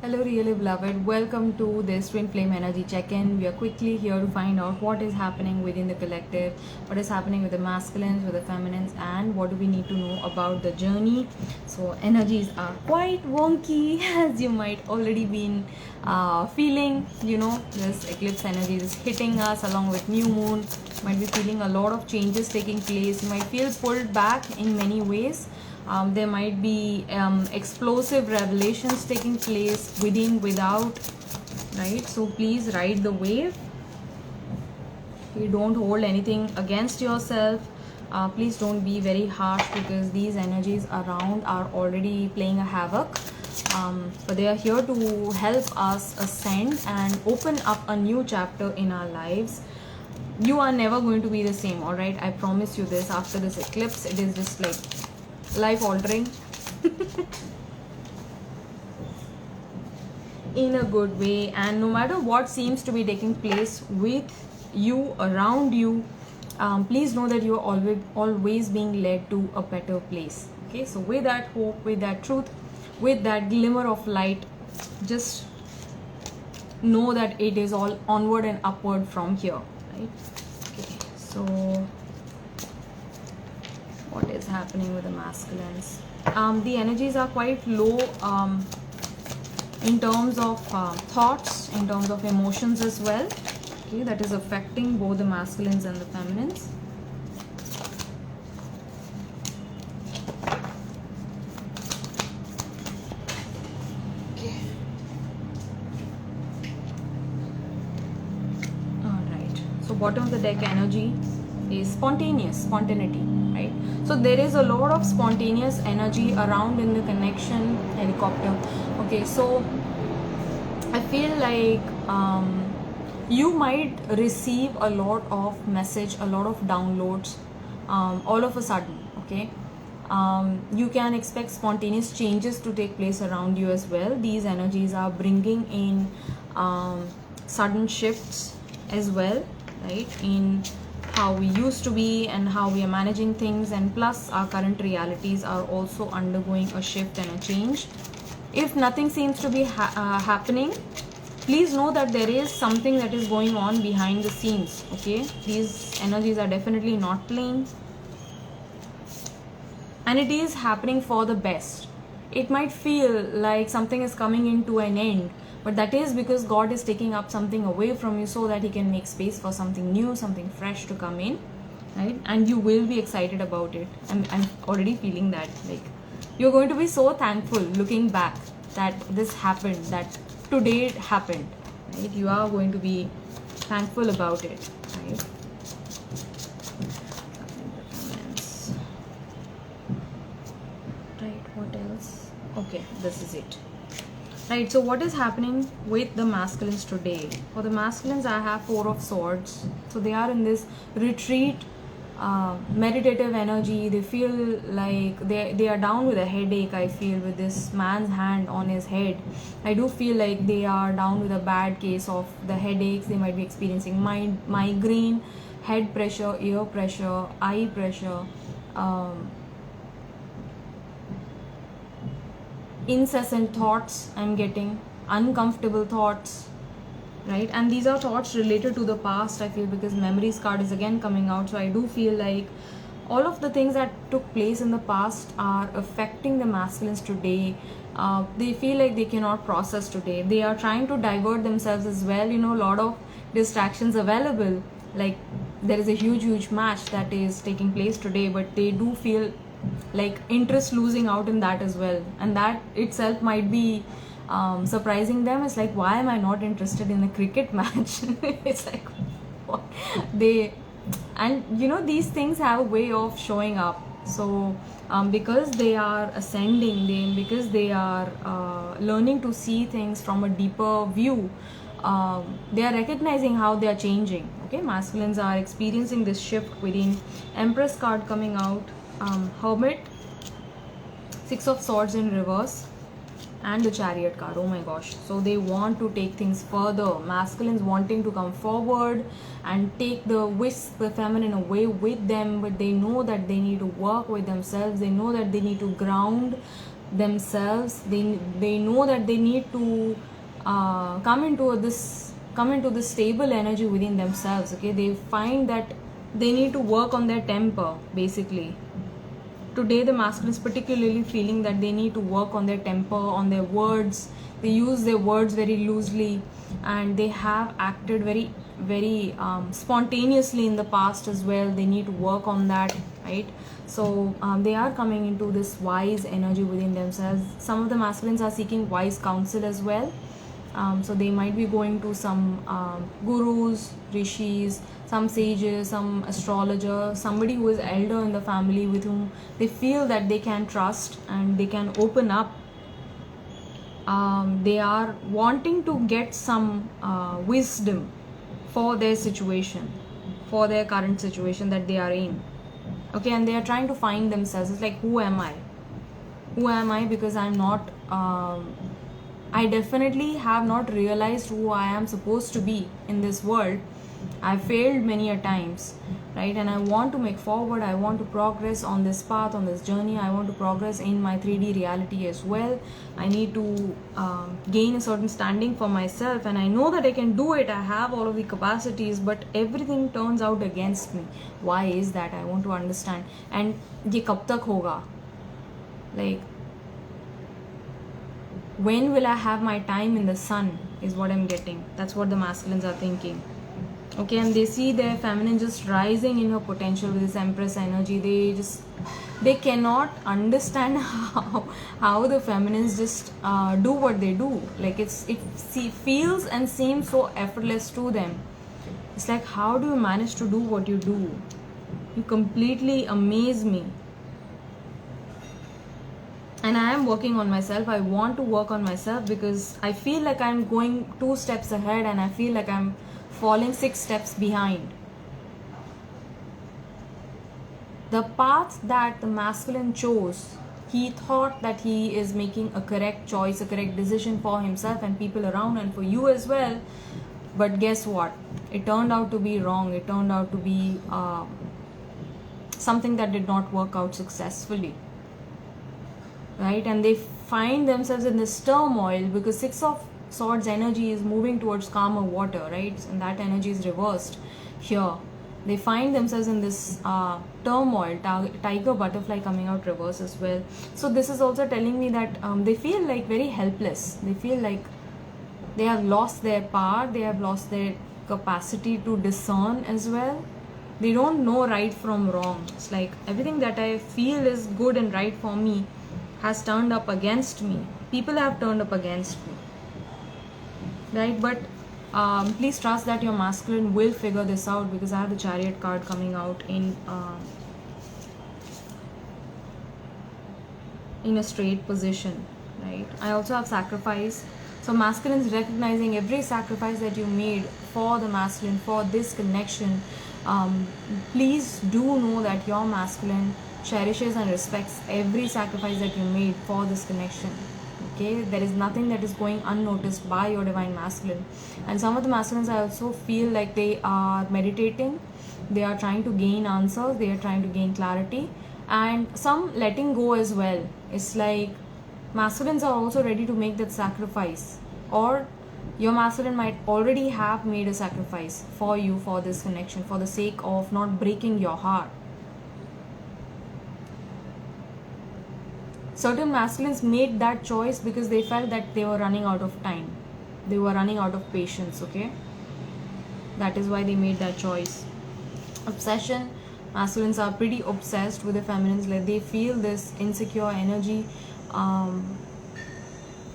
Hello, really beloved. Welcome to this Twinflame energy check-in. We are quickly here to find out what is happening within the collective, what is happening with the masculines, with the feminines, and what do we need to know about the journey. So energies are quite wonky, as you might already been feeling. This eclipse energy is hitting us along with new moon. Might be feeling a lot of changes taking place. You might feel pulled back in many ways. There might be explosive revelations taking place within, without, right? So please ride the wave. You don't hold anything against yourself. Please don't be very harsh, because these energies around are already playing a havoc. But they are here to help us ascend and open up a new chapter in our lives. You are never going to be the same, all right? I promise you this. After this eclipse, it is just like life altering in a good way. And no matter what seems to be taking place with you, around you, please know that you are always being led to a better place. Okay, so with that hope, with that truth, with that glimmer of light, just know that it is all onward and upward from here, right? Okay, so what is happening with the masculines? The energies are quite low in terms of thoughts, in terms of emotions as well. Okay, that is affecting both the masculines and the feminines. Okay. All right. So bottom of the deck energy is spontaneity, right? So there is a lot of spontaneous energy around in the connection helicopter. Okay, so I feel like you might receive a lot of message, a lot of downloads all of a sudden. Okay, you can expect spontaneous changes to take place around you as well. These energies are bringing in sudden shifts as well, right, in how we used to be and how we are managing things, and plus our current realities are also undergoing a shift and a change. If nothing seems to be happening, please know that there is something that is going on behind the scenes. Okay, these energies are definitely not plain, and it is happening for the best. It might feel like something is coming into an end, but that is because God is taking up something away from you so that He can make space for something new, something fresh to come in, right? And you will be excited about it. I'm already feeling that. Like, you're going to be so thankful looking back that this happened, that today it happened, right? You are going to be thankful about it, right? Right, what else? Okay, this is it. Right, so what is happening with the masculines today? For the masculines, I have Four of Swords. So they are in this retreat, meditative energy. They feel like they are down with a headache. I feel, with this man's hand on his head, I do feel like they are down with a bad case of the headaches. They might be experiencing migraine, head pressure, ear pressure, eye pressure, incessant thoughts. I'm getting uncomfortable thoughts, right? And these are thoughts related to the past, I feel, because memories card is again coming out. So I do feel like all of the things that took place in the past are affecting the masculines today. They feel like they cannot process today. They are trying to divert themselves as well. A lot of distractions available. Like, there is a huge match that is taking place today, but they do feel like interest losing out in that as well, and that itself might be surprising them. It's like, why am I not interested in a cricket match? It's like, what? These things have a way of showing up. So because they are ascending, because they are learning to see things from a deeper view, they are recognizing how they are changing. Okay, masculines are experiencing this shift within. Empress card coming out, Hermit, Six of Swords in reverse, and the Chariot card. Oh my gosh. So they want to take things further. Masculines wanting to come forward and take the feminine away with them, but they know that they need to work with themselves. They know that they need to ground themselves. They know that they need to come into this stable energy within themselves. Okay, they find that they need to work on their temper basically. Today the masculine is particularly feeling that they need to work on their temper, on their words. They use their words very loosely, and they have acted very spontaneously in the past as well. They need to work on that, right? So they are coming into this wise energy within themselves. Some of the masculines are seeking wise counsel as well. So they might be going to some gurus, rishis, some sages, some astrologer, somebody who is elder in the family with whom they feel that they can trust and they can open up. They are wanting to get some wisdom for their situation, for their current situation that they are in. Okay, and they are trying to find themselves. It's like, who am I? Who am I? Because I'm not... I definitely have not realized who I am supposed to be in this world. I failed many a times, right? And I want to make forward. I want to progress on this path, on this journey. I want to progress in my 3D reality as well. I need to gain a certain standing for myself, and I know that I can do it. I have all of the capacities, but everything turns out against me. Why is that? I want to understand. And ye kab tak hoga? Like, when will I have my time in the sun is what I'm getting. That's what the masculines are thinking. Okay, and they see their feminine just rising in her potential with this Empress energy. They cannot understand how the feminines just do what they do. Like, it feels and seems so effortless to them. It's like, how do you manage to do what you do? You completely amaze me. And I am working on myself. I want to work on myself because I feel like I'm going 2 steps ahead and I feel like I'm falling 6 steps behind. The path that the masculine chose, he thought that he is making a correct choice, a correct decision for himself and people around and for you as well. But guess what? It turned out to be wrong. It turned out to be something that did not work out successfully. Right? And they find themselves in this turmoil because 6 of Swords energy is moving towards calmer water, right? And that energy is reversed here. They find themselves in this turmoil, tiger, butterfly coming out reverse as well. So this is also telling me that they feel like very helpless. They feel like they have lost their power. They have lost their capacity to discern as well. They don't know right from wrong. It's like everything that I feel is good and right for me has turned up against me. People have turned up against me. Right? But please trust that your masculine will figure this out because I have the Chariot card coming out in a straight position. Right? I also have sacrifice. So masculine is recognizing every sacrifice that you made for the masculine, for this connection. Please do know that your masculine cherishes and respects every sacrifice that you made for this connection. Okay, there is nothing that is going unnoticed by your divine masculine. And some of the masculines, I also feel like they are meditating, they are trying to gain answers, they are trying to gain clarity, and some letting go as well. It's like masculines are also ready to make that sacrifice, or your masculine might already have made a sacrifice for you, for this connection, for the sake of not breaking your heart. Certain masculines made that choice because they felt that they were running out of time. They were running out of patience, okay? That is why they made that choice. Obsession. Masculines are pretty obsessed with the feminines. Like they feel this insecure energy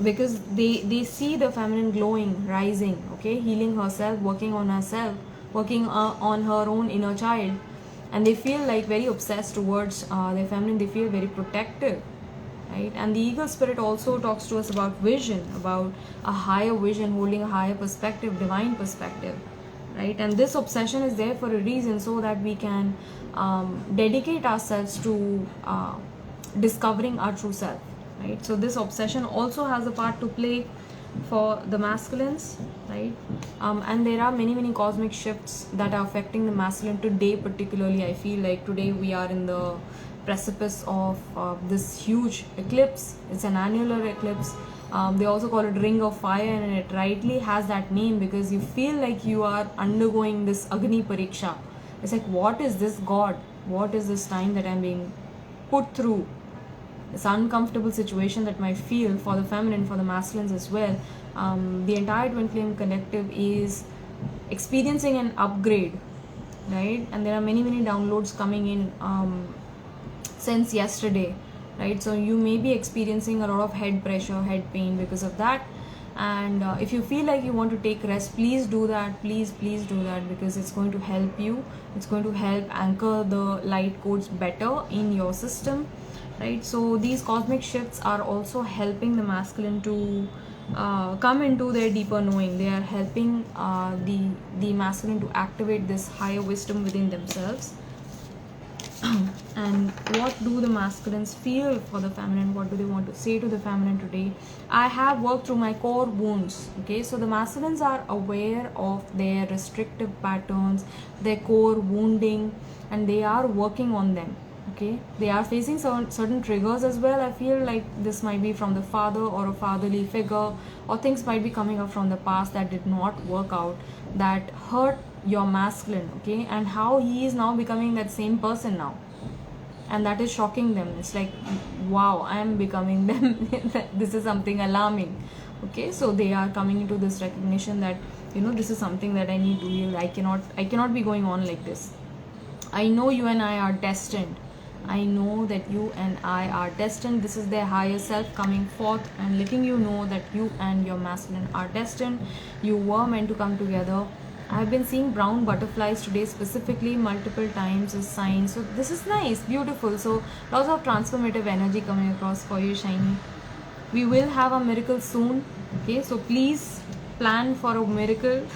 because they see the feminine glowing, rising, okay? Healing herself, working on herself, working on her own inner child. And they feel like very obsessed towards their feminine. They feel very protective. Right? And the eagle spirit also talks to us about vision, about a higher vision, holding a higher perspective, divine perspective, right? And this obsession is there for a reason, so that we can dedicate ourselves to discovering our true self, right? So this obsession also has a part to play for the masculines, right? And there are many cosmic shifts that are affecting the masculine today. Particularly, I feel like today we are in the precipice of this huge eclipse. It's an annular eclipse. They also call it ring of fire, and it rightly has that name because you feel like you are undergoing this Agni Pariksha. It's like, what is this, God? What is this time that I'm being put through? This uncomfortable situation that might feel for the feminine, for the masculines as well. The entire twin flame collective is experiencing an upgrade, right? And there are many downloads coming in since yesterday, right? So you may be experiencing a lot of head pressure, head pain because of that. And if you feel like you want to take rest, please do that. Please do that, because it's going to help you. It's going to help anchor the light codes better in your system, right? So these cosmic shifts are also helping the masculine to come into their deeper knowing. They are helping the masculine to activate this higher wisdom within themselves. And what do the masculines feel for the feminine? What do they want to say to the feminine today? I have worked through my core wounds. Okay, so the masculines are aware of their restrictive patterns, their core wounding, and they are working on them. Okay, they are facing certain triggers as well. I feel like this might be from the father or a fatherly figure, or things might be coming up from the past that did not work out, that hurt your masculine. Okay, and how he is now becoming that same person now, and that is shocking them. It's like, wow, I am becoming them. This is something alarming. Okay, so they are coming into this recognition that, you know, this is something that I need to heal. I cannot be going on like this. I know you and I are destined. I know that you and I are destined. This is their higher self coming forth and letting you know that you and your masculine are destined. You were meant to come together. I've been seeing brown butterflies today, specifically multiple times as signs. So this is nice, beautiful. So lots of transformative energy coming across for you, Shiny. We will have a miracle soon. Okay, so please plan for a miracle.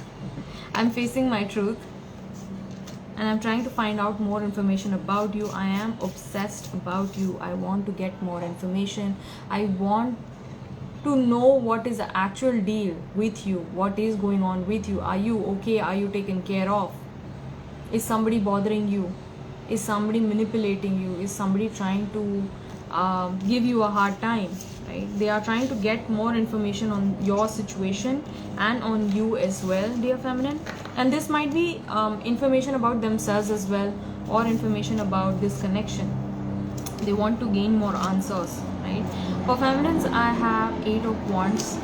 I'm facing my truth, and I'm trying to find out more information about you. I am obsessed about you. I want to get more information. I want to know what is the actual deal with you. What is going on with you? Are you okay? Are you taken care of? Is somebody bothering you? Is somebody manipulating you? Is somebody trying to give you a hard time? Right? They are trying to get more information on your situation and on you as well, dear feminine. And this might be information about themselves as well, or information about this connection. They want to gain more answers, right? For feminines, I have 8 of Wands.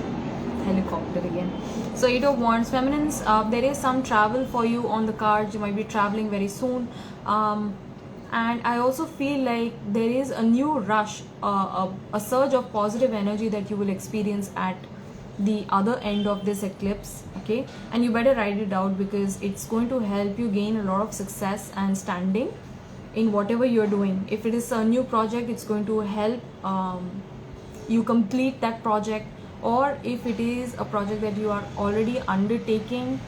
Helicopter again. So 8 of Wands. Feminines, there is some travel for you on the cards. You might be traveling very soon. And I also feel like there is a new rush, a surge of positive energy that you will experience at the other end of this eclipse. Okay, and you better write it out, because it's going to help you gain a lot of success and standing in whatever you're doing. If it is a new project, it's going to help you complete that project, or if it is a project that you are already undertaking,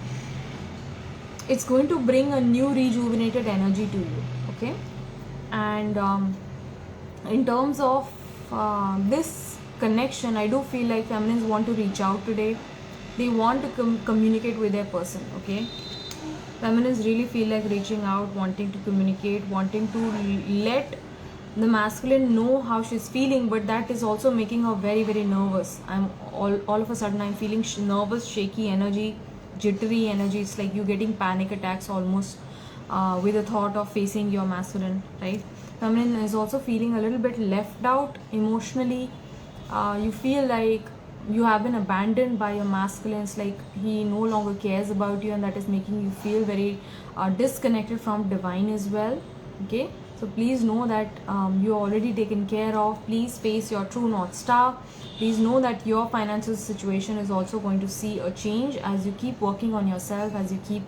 it's going to bring a new rejuvenated energy to you. Okay, and in terms of this connection, I do feel like feminines want to reach out today. They want to communicate with their person. Okay, feminines really feel like reaching out, wanting to communicate, wanting to let the masculine know how she's feeling, but that is also making her very nervous. I'm all of a sudden I'm feeling nervous, shaky energy, jittery energy. It's like you getting panic attacks almost with the thought of facing your masculine, right? Feminine is also feeling a little bit left out emotionally. You feel like you have been abandoned by your masculine. It's like he no longer cares about you, and that is making you feel very disconnected from divine as well. Okay, so please know that you're already taken care of. Please face your true North Star. Please know that your financial situation is also going to see a change as you keep working on yourself, as you keep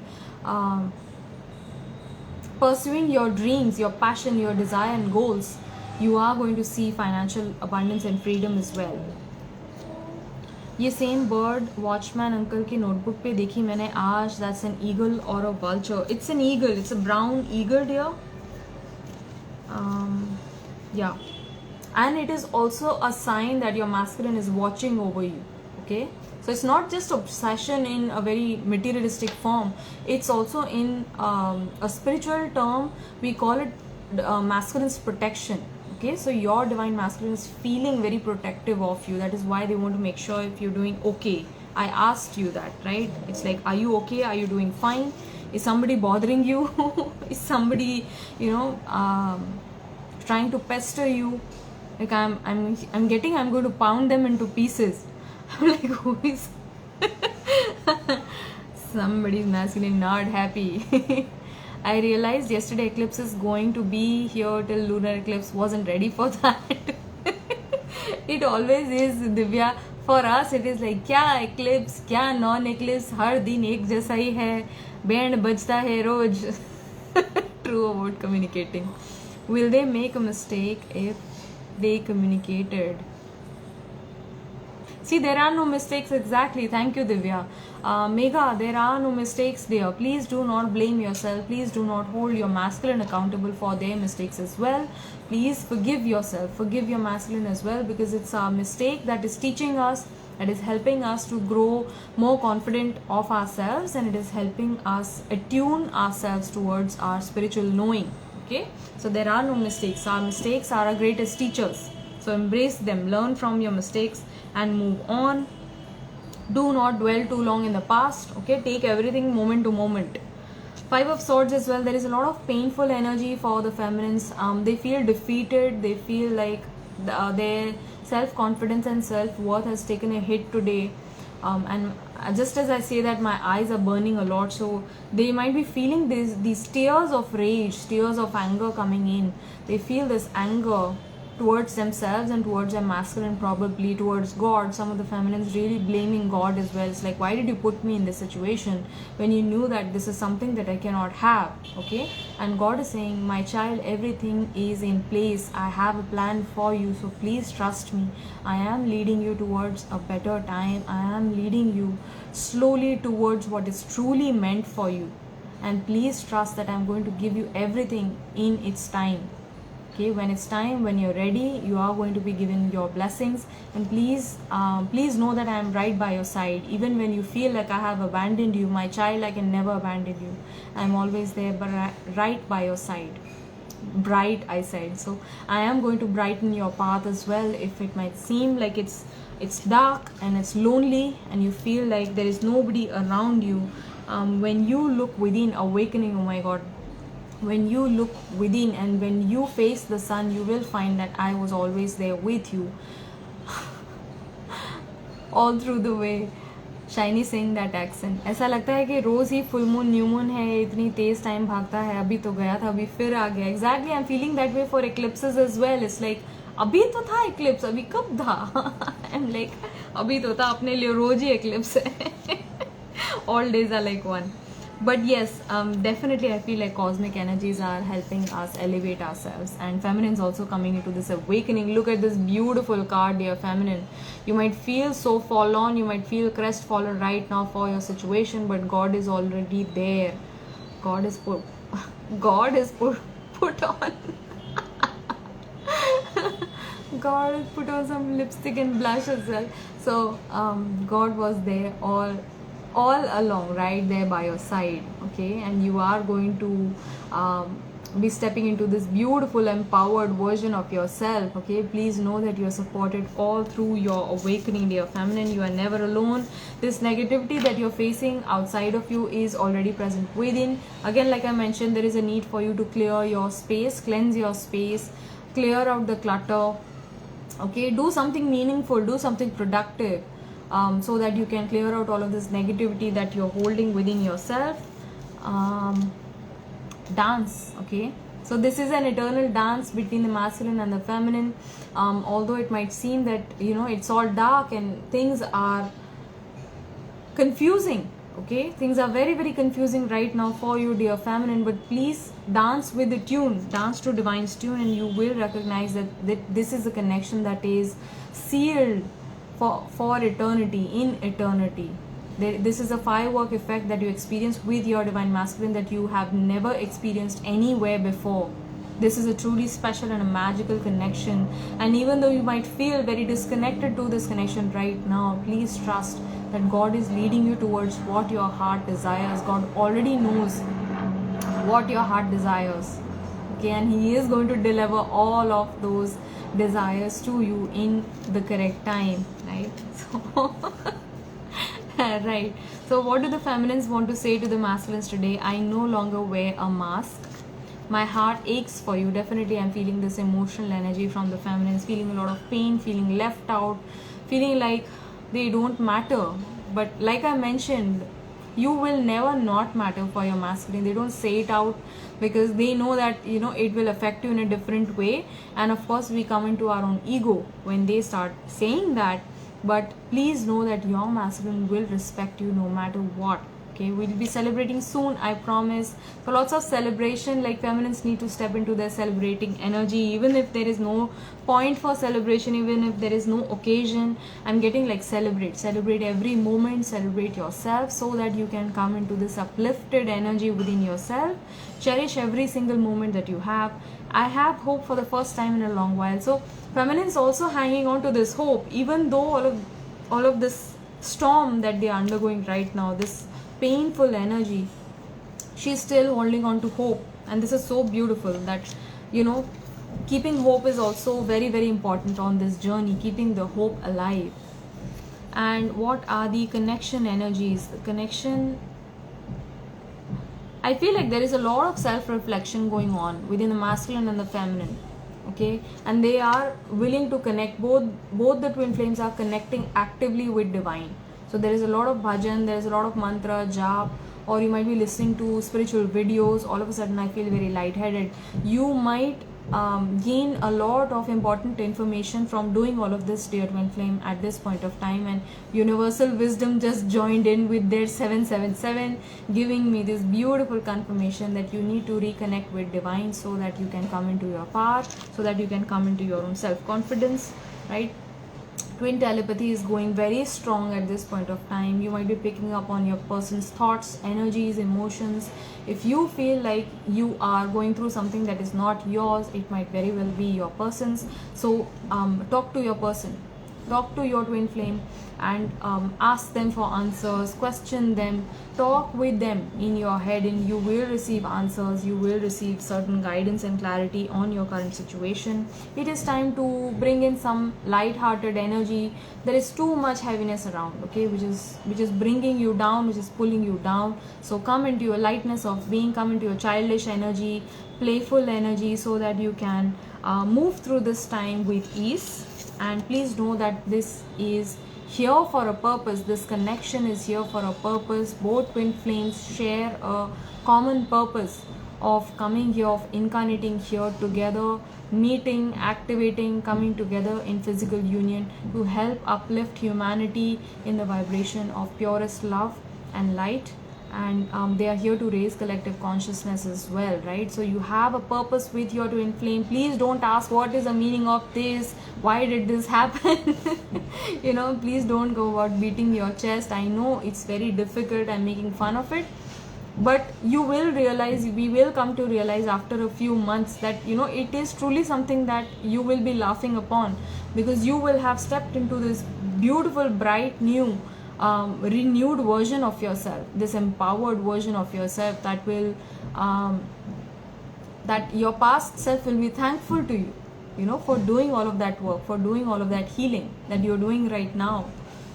pursuing your dreams, your passion, your desire and goals. You are going to see financial abundance and freedom as well. ये same bird watchman uncle की notebook पे देखी मैंने आज. That's an eagle or a vulture. It's an eagle. It's a brown eagle dear. Yeah, and it is also a sign that your masculine is watching over you. Okay, so it's not just obsession in a very materialistic form. It's also in a spiritual term. We call it masculine's protection. Okay, so your divine masculine is feeling very protective of you. That is why they want to make sure if you're doing okay. I asked you that, right? It's like, are you okay? Are you doing fine? Is somebody bothering you? Is somebody, trying to pester you? Like, I'm going to pound them into pieces. I'm like, who is somebody's masculine not happy. I realized yesterday eclipse is going to be here till lunar eclipse. Wasn't ready for that. It always is, Divya. For us it is like, क्या eclipse, क्या non eclipse, हर दिन एक जैसा ही है, band बजता है रोज. True about communicating. Will they make a mistake if they communicated? See, there are no mistakes, exactly. Thank you, Divya. Megha, there are no mistakes there. Please do not blame yourself. Please do not hold your masculine accountable for their mistakes as well. Please forgive yourself. Forgive your masculine as well, because it's a mistake that is teaching us, that is helping us to grow more confident of ourselves, and it is helping us attune ourselves towards our spiritual knowing. Okay? So there are no mistakes. Our mistakes are our greatest teachers. So embrace them, learn from your mistakes and move on. Do not dwell too long in the past. Okay, take everything moment to moment. 5 of Swords as well. There is a lot of painful energy for the feminines. They feel defeated. They feel like their self-confidence and self-worth has taken a hit today. And just as I say that, my eyes are burning a lot, so they might be feeling these tears of rage, tears of anger coming in. They feel this anger towards themselves and towards their masculine, probably towards God. Some of the feminines really blaming God as well. It's like, why did you put me in this situation when you knew that this is something that I cannot have? Okay, and God is saying, my child, everything is in place. I have a plan for you, so please trust me. I am leading you towards a better time. I am leading you slowly towards what is truly meant for you, and please trust that I'm going to give you everything in its time. Okay, when it's time, when you're ready, you are going to be given your blessings. And please know that I am right by your side. Even when you feel like I have abandoned you, my child, I can never abandon you. I'm always there, but right by your side. Bright, I said. So I am going to brighten your path as well. If it might seem like it's dark and it's lonely and you feel like there is nobody around you, when you look within, awakening, oh my God, when you look within and when you face the sun, you will find that I was always there with you all through the way. Shiny saying that accent. ऐसा लगता है कि रोज ही full moon new moon है, इतनी तेज time भागता है, अभी तो गया था, अभी फिर आ गया. Exactly, I'm feeling that way for eclipses as well. It's like, अभी तो था eclipse, अभी कब था? I'm like, अभी तो था, अपने लिए रोज ही eclipse है. All days are like one. But yes, definitely I feel like cosmic energies are helping us elevate ourselves, and feminines also coming into this awakening. Look at this beautiful card, dear feminine. You might feel so forlorn, you might feel crestfallen right now for your situation, but God is already there. God is put on God has put on some lipstick and blush as well. So God was there all along, right there by your side. Okay, and you are going to be stepping into this beautiful empowered version of yourself. Okay, please know that you are supported all through your awakening, dear feminine. You are never alone. This negativity that you're facing outside of you is already present within. Again, like I mentioned, there is a need for you to clear your space, cleanse your space, clear out the clutter. Okay, do something meaningful, do something productive, so that you can clear out all of this negativity that you're holding within yourself. Dance. Okay, so this is an eternal dance between the masculine and the feminine. Although it might seem that it's all dark and things are confusing. Okay, things are very, very confusing right now for you, dear feminine, but please dance with the tune, dance to divine's tune, and you will recognize that this is a connection that is sealed for eternity, in eternity. This is a firework effect that you experience with your divine masculine that you have never experienced anywhere before. This is a truly special and a magical connection, and even though you might feel very disconnected to this connection right now, please trust that God is leading you towards what your heart desires. God already knows what your heart desires. okay, and he is going to deliver all of those desires to you in the correct time, right? So right, so what do the feminines want to say to the masculines today? I no longer wear a mask. My heart aches for you. Definitely I'm feeling this emotional energy from the feminines, feeling a lot of pain, feeling left out, feeling like they don't matter. But like I mentioned, you will never not matter for your masculine. They don't say it out because they know that it will affect you in a different way. And of course we come into our own ego when they start saying that. But please know that your masculine will respect you no matter what. Okay, we'll be celebrating soon, I promise. For lots of celebration, like feminines need to step into their celebrating energy, even if there is no point for celebration, even if there is no occasion. I'm getting like celebrate every moment, celebrate yourself, so that you can come into this uplifted energy within yourself. Cherish every single moment that you have. I have hope for the first time in a long while. So feminines also hanging on to this hope, even though all of this storm that they are undergoing right now, this painful energy, she's still holding on to hope. And this is so beautiful that keeping hope is also very, very important on this journey, keeping the hope alive. And what are the connection energies? The connection, I feel like there is a lot of self-reflection going on within the masculine and the feminine. Okay, and they are willing to connect. Both the twin flames are connecting actively with divine. So there is a lot of bhajan, there is a lot of mantra, jap, or you might be listening to spiritual videos. All of a sudden I feel very lightheaded. You might gain a lot of important information from doing all of this, dear twin flame, at this point of time. And universal wisdom just joined in with their 777, giving me this beautiful confirmation that you need to reconnect with divine, so that you can come into your power, so that you can come into your own self-confidence, right? Twin telepathy is going very strong at this point of time. You might be picking up on your person's thoughts, energies, emotions. If you feel like you are going through something that is not yours, it might very well be your person's. So talk to your person, talk to your twin flame, and ask them for answers, question them, talk with them in your head, and you will receive answers. You will receive certain guidance and clarity on your current situation. It is time to bring in some light-hearted energy. There is too much heaviness around, okay, which is bringing you down, which is pulling you down. So come into your lightness of being, come into your childish energy, playful energy, so that you can move through this time with ease. And please know that this is here for a purpose. This connection is here for a purpose. Both twin flames share a common purpose of coming here, of incarnating here together, meeting, activating, coming together in physical union to help uplift humanity in the vibration of purest love and light. And they are here to raise collective consciousness as well, right? So you have a purpose with your twin flame. Please don't ask what is the meaning of this, why did this happen. Please don't go about beating your chest. I know it's very difficult, I'm making fun of it, but you will realize, we will come to realize after a few months that it is truly something that you will be laughing upon, because you will have stepped into this beautiful, bright, new renewed version of yourself, this empowered version of yourself that will that your past self will be thankful to you, for doing all of that work, for doing all of that healing that you're doing right now.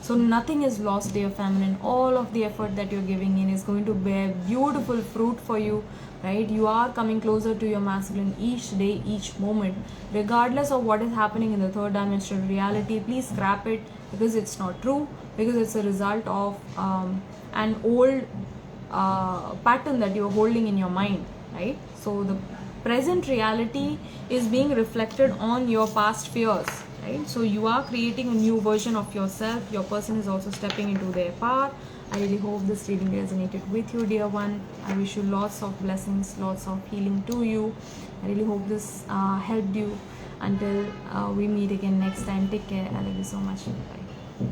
So nothing is lost, dear feminine. All of the effort that you're giving in is going to bear beautiful fruit for you, right? You are coming closer to your masculine each day, each moment, regardless of what is happening in the third dimensional reality. Please scrap it, because it's not true, because it's a result of an old pattern that you're holding in your mind, right? So the present reality is being reflected on your past fears, right? So you are creating a new version of yourself. Your person is also stepping into their power. I really hope this reading resonated with you, dear one. I wish you lots of blessings, lots of healing to you. I really hope this helped you. Until we meet again next time, take care. I love you so much. Bye.